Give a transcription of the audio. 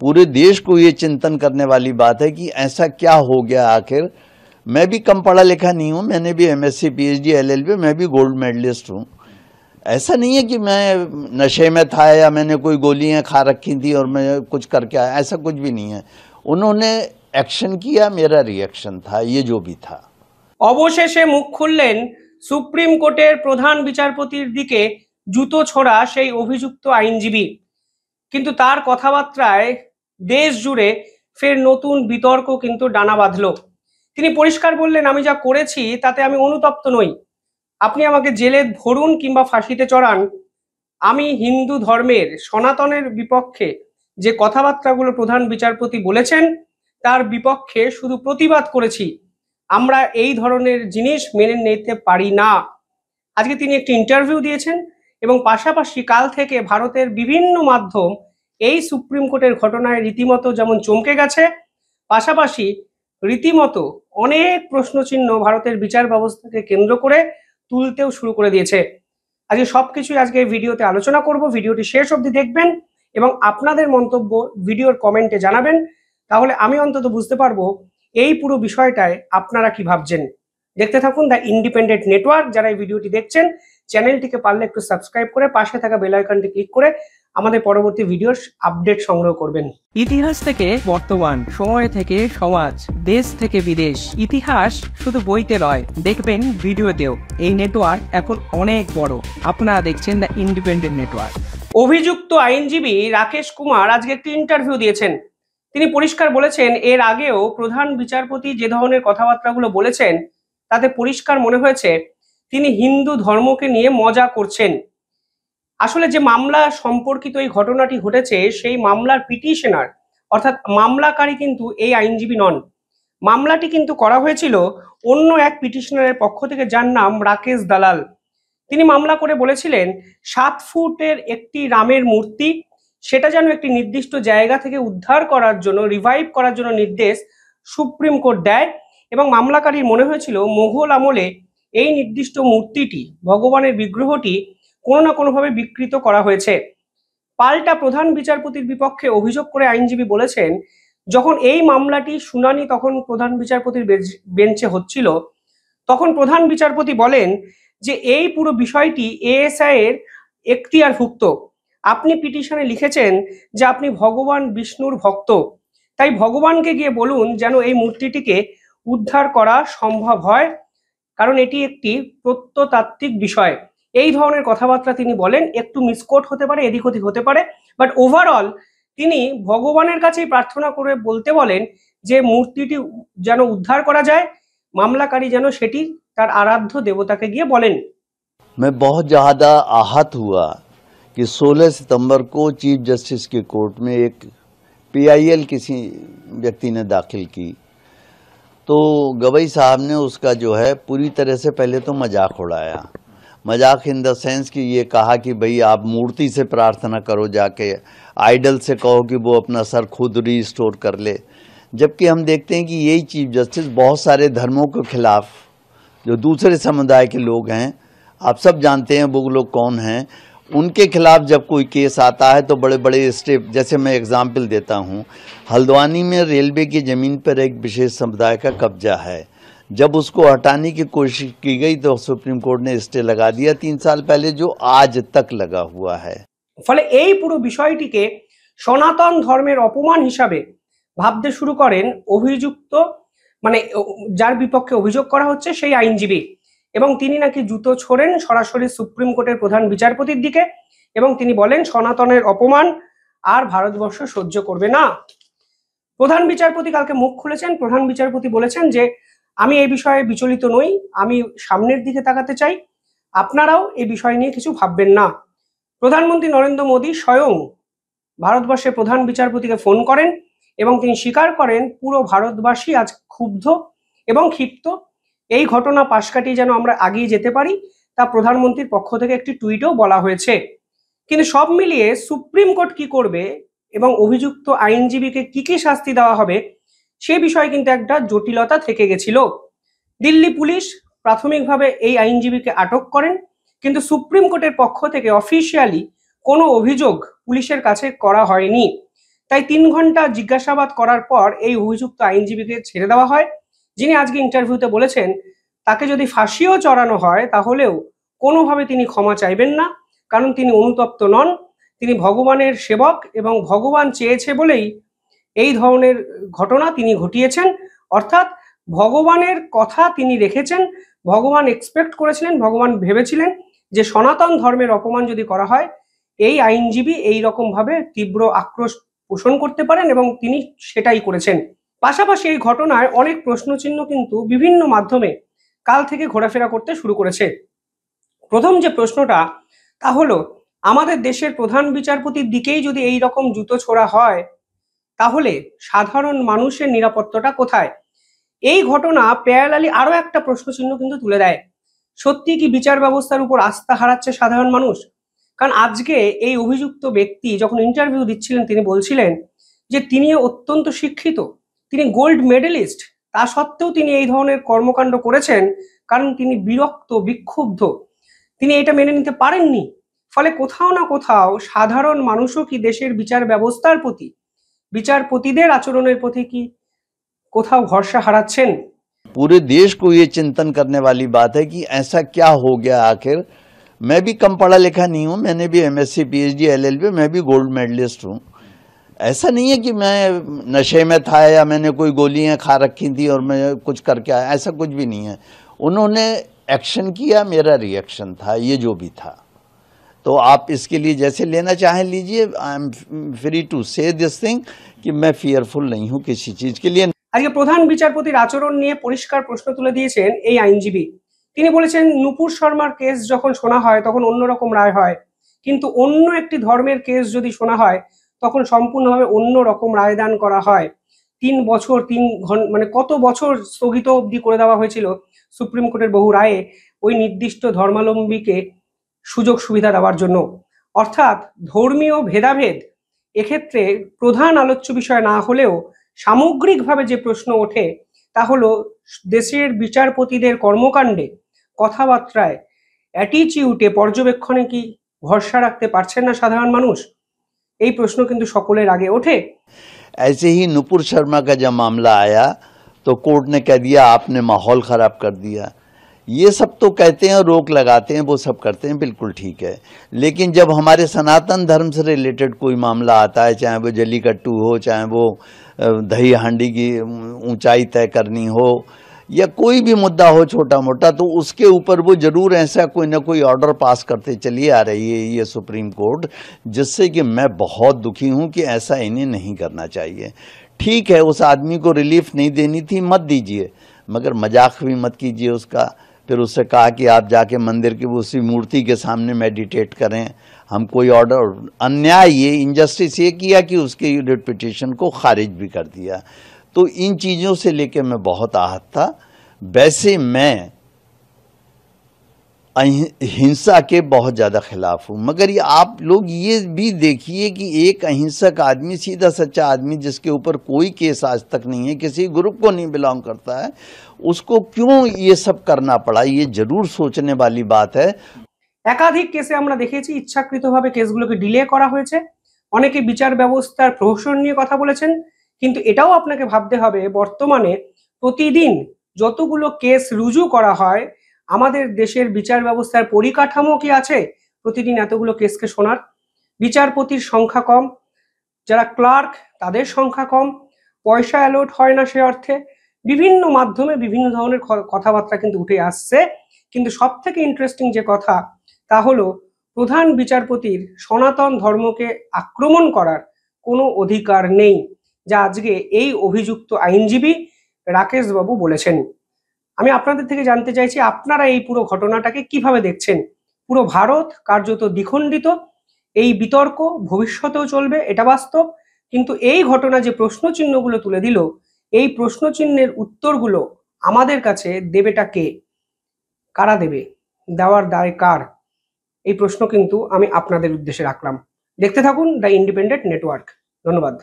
पूरे देश को ये चिंतन करने वाली बात है कि ऐसा क्या हो गया आखिर। मैं भी कम पढ़ा लिखा नहीं हूँ, मैंने भी एमएससी पीएचडी एलएलबी, मैं भी गोल्ड मेडलिस्ट हूँ। ऐसा नहीं है कि मैं नशे में था या मैंने कोई गोलियां खा रखी थी और मैं कुछ करके आया, ऐसा कुछ भी नहीं है। उन्होंने एक्शन किया, मेरा रिएक्शन था, ये जो भी था। অবশেষে মুখ খুললেন সুপ্রিম কোর্টের প্রধান বিচারপতির দিকে জুতো ছোড়া সেই অভিযুক্ত আইনজীবী। কিন্তু তার কথাবার্তায় দেশ জুড়ে ফের নতুন বিতর্ক কিন্তু ডানা বাঁধল। তিনি পরিষ্কার বললেন, আমি যা করেছি তাতে আমি অনুতপ্ত নই। আপনি আমাকে জেলে ভরুন কিংবা ফাঁসিতে চড়ান, আমি হিন্দু ধর্মের সনাতনের বিপক্ষে যে কথাবার্তাগুলো প্রধান বিচারপতি বলেছেন তার বিপক্ষে শুধু প্রতিবাদ করেছি। আমরা এই ধরনের জিনিস মেনে নিতে পারি না। আজকে তিনি একটি ইন্টারভিউ দিয়েছেন এবং পাশাপাশি কাল থেকে ভারতের বিভিন্ন মাধ্যম এই সুপ্রিম কোর্টের ঘটনায় রীতিমতো যেমন চমকে গেছে, পাশাপাশি রীতিমতো অনেক প্রশ্নচিহ্ন ভারতের বিচার ব্যবস্থাকে কেন্দ্র করে তুলতেও শুরু করে দিয়েছে। আজকে সবকিছুই আজকে এই ভিডিওতে আলোচনা করব। ভিডিওটি শেষ অবধি দেখবেন এবং আপনাদের মন্তব্য ভিডিওর কমেন্টে জানাবেন, তাহলে আমি অন্তত বুঝতে পারবো এই পুরো বিষয়টায় আপনারা কি ভাবছেন। দেখতে থাকুন দ্য ইন্ডিপেন্ডেন্ট নেটওয়ার্ক। যারা এই ভিডিওটি দেখছেন চ্যানেলটিকে পারলে একটু সাবস্ক্রাইব করে পাশে থাকা বেল আইকনটি ক্লিক করে আমাদের পরবর্তী ভিডিওর আপডেট সংগ্রহ করবেন। ইতিহাস থেকে বর্তমান, সময় থেকে সমাজ, দেশ থেকে বিদেশ, ইতিহাস শুধু বইতে নয়, দেখবেন ভিডিওতেও। এই নেটওয়ার্ক এখন অনেক বড়। আপনারা দেখছেন দ্য ইন্ডিপেন্ডেন্ট নেটওয়ার্ক। অভিযুক্ত আইনজীবী রাকেশ কুমার আজকে একটি ইন্টারভিউ দিয়েছেন। তিনি পরিষ্কার বলেছেন, এর আগেও প্রধান বিচারপতি যে ধরনের কথাবার্তাগুলো বলেছেন তাতে পরিষ্কার মনে হয়েছে তিনি হিন্দু ধর্মকে নিয়ে মজা করছেন। আসলে যে মামলা সম্পর্কিত এই ঘটনাটি ঘটেছে সেই মামলার পিটিশনার অর্থাৎ মামলাকারী কিন্তু এই আইনজীবী নন। মামলাটি কিন্তু করা হয়েছিল অন্য এক পিটিশনারের পক্ষ থেকে, যার নাম রাকেশ দালাল। তিনি মামলা করে বলেছিলেন 7 ফুটের একটি রামের মূর্তি, সেটা যেন একটি নির্দিষ্ট জায়গা থেকে উদ্ধার করার জন্য, রিভাইভ করার জন্য নির্দেশ সুপ্রিম কোর্ট দেয় এবং মামলাকারীর মনে হয়েছিল মোগল আমলে এই নির্দিষ্ট মূর্তিটি, ভগবানের বিগ্রহটি কোনো না কোনোভাবে বিকৃত করা হয়েছে। পাল্টা প্রধান বিচারপতির বিপক্ষে অভিযোগ করে আইনজীবী বলেছেন, যখন এই মামলাটি শুনানি তখন প্রধান বিচারপতির বেঞ্চে হচ্ছিল, তখন প্রধান বিচারপতি বলেন যে এই পুরো বিষয়টি এএসআই এর এখতিয়ারভুক্ত। আপনি পিটিশনে লিখেছেন যে আপনি ভগবান বিষ্ণুর ভক্ত, তাই ভগবানকে গিয়ে বলুন যেন এই মূর্তিটিকে উদ্ধার করা সম্ভব হয়, কারণ এটি একটি প্রত্নতাত্ত্বিক বিষয়। এই ধরনের কথাবার্তা তিনি বলেন। একটু মিসকোট হতে পারে, এদিক ওদিক হতে পারে, বাট ওভারঅল তিনি ভগবানের কাছেই প্রার্থনা করে বলতে বলেন যে মূর্তিটি যেন উদ্ধার করা যায়, মামলাকারী যেন সেটি তার আরাধ্য দেবতাকে গিয়ে বলেন। मैं बहुत ज़्यादा आहत हुआ कि 16 सितंबर को चीफ जस्टिस के कोर्ट में एक पीआईएल किसी व्यक्ति ने दाखिल की, तो गवई साहब ने उसका जो है पूरी तरह से पहले तो मजाक उड़ाया। मजाक इन द सेंस कि ये कहा कि भाई आप मूर्ति से प्रार्थना करो, जाके आइडल से कहो कि वो अपना सर खुद रिस्टोर कर ले। जबकि हम देखते हैं कि यही चीफ जस्टिस बहुत सारे धर्मों के खिलाफ, जो दूसरे समुदाय के लोग हैं, आप सब जानते हैं वो लोग कौन हैं, उनके खिलाफ जब कोई केस आता है तो बड़े बड़े स्टेप, जैसे मैं एग्जाम्पल देता हूँ, हल्द्वानी में रेलवे की ज़मीन पर एक विशेष समुदाय का कब्जा है। जब उसको हटाने की कोशिश की गई तो सुप्रीम कोर्ट ने स्टे लगा दिया 3 साल पहले, जो आज तक लगा हुआ है। ফলে এই পুরো বিষয়টিকে সনাতন ধর্মের অপমান হিসাবে ভাবতে শুরু করেন অভিযুক্ত, মানে যার বিপক্ষে অভিযোগ করা হচ্ছে সেই আইনজীবী, এবং তিনি নাকি জুতো ছোড়েন সরাসরি সুপ্রিম কোর্টের প্রধান বিচারপতির দিকে এবং তিনি বলেন সনাতনের অপমান আর ভারতবর্ষ সহ্য করবে না। প্রধান বিচারপতি কালকে মুখ খুলেছেন। প্রধান বিচারপতি বলেছেন যে আমি এই বিষয়ে বিচলিত নই, আমি সামনের দিকে তাকাতে চাই, আপনারাও এই বিষয় নিয়ে কিছু ভাববেন না। প্রধানমন্ত্রী নরেন্দ্র মোদী স্বয়ং ভারতবর্ষের প্রধান বিচারপতিকে ফোন করেন এবং তিনি স্বীকার করেন পুরো ভারতবাসী আজ ক্ষুব্ধ এবং ক্ষিপ্ত। এই ঘটনা পাশ কাটিয়ে যেন আমরা এগিয়ে যেতে পারি তা প্রধানমন্ত্রীর পক্ষ থেকে একটি টুইটেও বলা হয়েছে। কিন্তু সব মিলিয়ে সুপ্রিম কোর্ট কি করবে এবং অভিযুক্ত আইনজীবীকে কি কি শাস্তি দেওয়া হবে সে বিষয়ে কিন্তু একটা জটিলতা থেকে গেছিল। দিল্লি পুলিশ প্রাথমিকভাবে এই আইনজীবীকে আটক করেন, কিন্তু সুপ্রিম কোর্টের পক্ষ থেকে অফিসিয়ালি কোনো অভিযোগ পুলিশের কাছে করা হয়নি। তাই 3 ঘন্টা জিজ্ঞাসাবাদ করার পর এই অভিযুক্ত আইনজীবীকে ছেড়ে দেওয়া হয়, যিনি আজকে ইন্টারভিউতে বলেছেন তাকে যদি ফাঁসিও চড়ানো হয় তাহলেও কোনোভাবে তিনি ক্ষমা চাইবেন না, কারণ তিনি অনুতপ্ত নন, তিনি ভগবানের সেবক এবং ভগবান চেয়েছে বলেই এই ধরনের ঘটনা তিনি ঘটিয়েছেন। অর্থাৎ ভগবানের কথা তিনি রেখেছেন, ভগবান এক্সপেক্ট করেছিলেন, ভগবান ভেবেছিলেন যে সনাতন ধর্মের অপমান যদি করা হয় এই আইনজীবী এই রকম ভাবে তীব্র আক্রোশ পোষণ করতে পারেন এবং তিনি সেটাই করেছেন। পাশাপাশি এই ঘটনায় অনেক প্রশ্নচিহ্ন কিন্তু বিভিন্ন মাধ্যমে কাল থেকে ঘোরাফেরা করতে শুরু করেছে। প্রথম যে প্রশ্নটা তা হলো, আমাদের দেশের প্রধান বিচারপতির দিকেই যদি এই রকম জুতো ছোড়া হয় তাহলে সাধারণ মানুষের নিরাপত্তাটা কোথায়? এই ঘটনা প্যারালালি আরো একটা প্রশ্নচিহ্ন কিন্তু তুলে দেয়, সত্যি কি বিচার ব্যবস্থার উপর আস্থা হারাচ্ছে সাধারণ মানুষ? কারণ আজকে এই অভিযুক্ত ব্যক্তি যখন ইন্টারভিউ দিচ্ছিলেন তিনি বলছিলেন যে তিনি অত্যন্ত শিক্ষিত, তিনি গোল্ড মেডেলিস্ট, তা সত্ত্বেও তিনি এই ধরনের কর্মকাণ্ড করেছেন কারণ তিনি বিরক্ত, বিক্ষুব্ধ, তিনি এটা মেনে নিতে পারেননি। ফলে কোথাও না কোথাও সাধারণ মানুষও কি দেশের বিচার ব্যবস্থার প্রতি, বিচারপতিদের আচরণের প্রতি কি কোথাও ভরসা হারাচ্ছেন? पूरे देश को ये चिंतन करने वाली बात है कि ऐसा क्या हो गया आखिर। मैं भी कम पढ़ा लिखा नहीं हूँ, मैंने भी एमएससी पीएचडी एलएलबी, मैं भी गोल्ड मेडलिस्ट हूँ। ऐसा नहीं है कि मैं नशे में था या मैंने कोई गोलियां खा रखी थी और मैं कुछ करके आया, ऐसा कुछ भी नहीं है। उन्होंने एक्शन किया, मेरा रिएक्शन था, ये जो भी था। तो आप इसके लिए जैसे लेना चाहें लीजिए, आई एम फ्री टू से दिस थिंग कि मैं फियरफुल नहीं हूँ किसी चीज के लिए। আজকে প্রধান বিচারপতির আচরণ নিয়ে পরিষ্কার প্রশ্ন তুলে দিয়েছেন এই আইনজীবী। তিনি বলেছেন নূপুর শর্মার কেস যখন শোনা হয় তখন অন্যরকম রায় হয়, কিন্তু অন্য একটি ধর্মের কেস যদি শোনা হয় তখন সম্পূর্ণভাবে অন্য রকম রায়দান করা হয়। 3 বছর 3 ঘন্টা মানে কত বছর স্থগিত অবধি করে দেওয়া হয়েছিল সুপ্রিম কোর্টের বহু রায়ে ওই নির্দিষ্ট ধর্মাবলম্বীকে সুযোগ সুবিধা দেওয়ার জন্য। অর্থাৎ ধর্মীয় ভেদাভেদ এক্ষেত্রে প্রধান আলোচ্য বিষয় না হলেও সামগ্রিকভাবে যে প্রশ্ন ওঠে তা হলো দেশের বিচারপতিদের কর্মকাণ্ডে, কথাবার্তায়, অ্যাটিচিউডে, পর্যবেক্ষণে কি ভরসা রাখতে পারছেন না সাধারণ মানুষ? এই প্রশ্ন কিন্তু সকলের আগে ওঠে। ऐसे ही नुपुर शर्मा का जब मामला आया तो कोर्ट ने कह दिया आपने माहौल खराब कर दिया। ये सब तो कहते हैं, रोक लगाते हैं, वो सब करते हैं, बिल्कुल ठीक है। लेकिन जब हमारे सनातन धर्म से रिलेटेड कोई मामला आता है, चाहे वो जल्लीकट्टू हो, चाहे वो दही हांडी की ऊंचाई तय करनी हो, या कोई भी मुद्दा हो छोटा मोटा, तो उसके ऊपर वो जरूर ऐसा कोई ना कोई ऑर्डर पास करते चली आ रही है ये सुप्रीम कोर्ट, जिससे कि मैं बहुत दुखी हूं कि ऐसा इन्हें नहीं करना चाहिए। ठीक है, उस आदमी को रिलीफ नहीं देनी थी, मत दीजिए, मगर मजाक भी मत कीजिए उसका। फिर उससे कहा कि आप जाके मंदिर की उसी मूर्ति के सामने मेडिटेट करें, हम कोई ऑर्डर, अन्याय ये इनजस्टिस ये किया कि उसके रिट पिटीशन को खारिज भी कर दिया। तो इन चीज़ों से लेकर मैं बहुत आहत था। वैसे मैं हिंसा के बहुत ज़्यादा खिलाफ हूँ, मगर ये आप लोग ये भी देखिए कि एक अहिंसक आदमी, सीधा सच्चा आदमी जिसके ऊपर कोई केस आज तक नहीं है, किसी ग्रुप को नहीं बिलोंग करता है, उसको क्यों ये सब करना पड़ा, ये जरूर सोचने वाली बात है। একাধিক কেসে আমরা দেখেছি ইচ্ছাকৃতভাবে কেসগুলোকে ডিলে করা হয়েছে, অনেকে বিচার ব্যবস্থার প্রহসন নিয়ে কথা বলেছেন, কিন্তু এটাও আপনাকে ভাবতে হবে বর্তমানে প্রতিদিন যতগুলো কেস রুজু করা হয় আমাদের দেশের বিচার ব্যবস্থার পরিকাঠামো কি আছে প্রতিদিন এতগুলো কেসকে শোনার? বিচারপতির সংখ্যা কম, যারা ক্লার্ক তাদের সংখ্যা কম, পয়সা অ্যালোট হয় না সে অর্থে, বিভিন্ন মাধ্যমে বিভিন্ন ধরনের কথাবার্তা কিন্তু উঠে আসছে। কিন্তু সব থেকে ইন্টারেস্টিং যে কথা তা হলো প্রধান বিচারপতির সনাতন ধর্মকে আক্রমণ করার কোনো অধিকার নেই, যা আজকে এই অভিযুক্ত আইনজীবী রাকেশ বাবু বলেছেন। আমি আপনাদের থেকে জানতে চাইছি আপনারা এই পুরো ঘটনাটাকে কিভাবে দেখছেন? পুরো ভারত কার্যত দ্বিখণ্ডিত, এই বিতর্ক ভবিষ্যতেও চলবে, এটা বাস্তব। কিন্তু এই ঘটনা যে প্রশ্নচিহ্নগুলো তুলে দিল, এই প্রশ্নচিহ্নের উত্তরগুলো আমাদের কাছে দেবেটা কে, কারা দেবে, দেওয়ার দায় কার? এই প্রশ্ন কিন্তু আমি আপনাদের উদ্দেশ্যে রাখলাম। দেখতে থাকুন দ্য ইন্ডিপেন্ডেন্ট নেটওয়ার্ক। ধন্যবাদ।